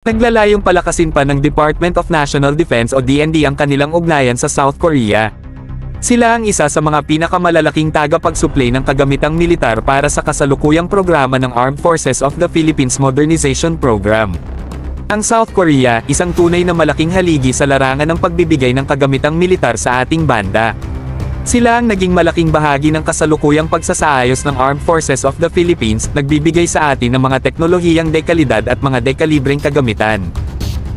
Naglalayong palakasin pa ng Department of National Defense o DND ang kanilang ugnayan sa South Korea. Sila ang isa sa mga pinakamalalaking tagapagsuplay ng kagamitang militar para sa kasalukuyang programa ng Armed Forces of the Philippines Modernization Program. Ang South Korea, isang tunay na malaking haligi sa larangan ng pagbibigay ng kagamitang militar sa ating banda. Sila ang naging malaking bahagi ng kasalukuyang pagsasaayos ng Armed Forces of the Philippines, nagbibigay sa atin ng mga teknolohiyang dekalidad at mga dekalibreng kagamitan.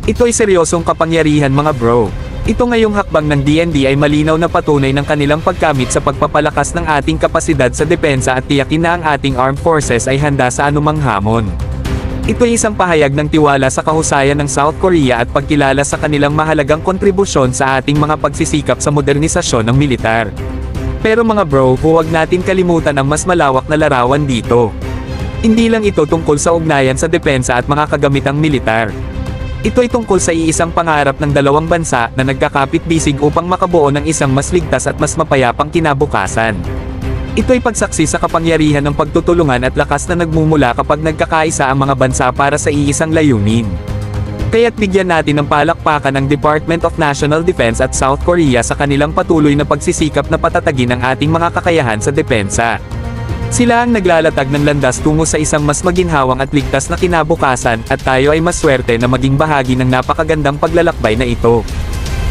Ito ay seryosong kapangyarihan mga bro. Ito ngayong hakbang ng DND ay malinaw na patunay ng kanilang pagkamit sa pagpapalakas ng ating kapasidad sa depensa at tiyakin na ang ating Armed Forces ay handa sa anumang hamon. Ito ay isang pahayag ng tiwala sa kahusayan ng South Korea at pagkilala sa kanilang mahalagang kontribusyon sa ating mga pagsisikap sa modernisasyon ng militar. Pero mga bro, huwag natin kalimutan ang mas malawak na larawan dito. Hindi lang ito tungkol sa ugnayan sa depensa at mga kagamitang militar. Ito ay tungkol sa iisang pangarap ng dalawang bansa na nagkakapit-bisig upang makabuo ng isang mas ligtas at mas mapayapang kinabukasan. Ito ay pagsaksi sa kapangyarihan ng pagtutulungan at lakas na nagmumula kapag nagkakaisa ang mga bansa para sa iisang layunin. Kaya't bigyan natin ng palakpakan ang Department of National Defense at South Korea sa kanilang patuloy na pagsisikap na patatagin ang ating mga kakayahan sa depensa. Sila ang naglalatag ng landas tungo sa isang mas maginhawang at ligtas na kinabukasan, at tayo ay maswerte na maging bahagi ng napakagandang paglalakbay na ito.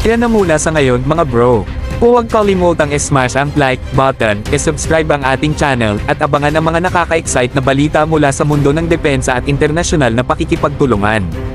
Yan na muna sa ngayon mga bro. Huwag kalimutang i-smash ang like button, i-subscribe ang ating channel, at abangan ang mga nakaka-excite na balita mula sa mundo ng depensa at internasyonal na pakikipagtulungan.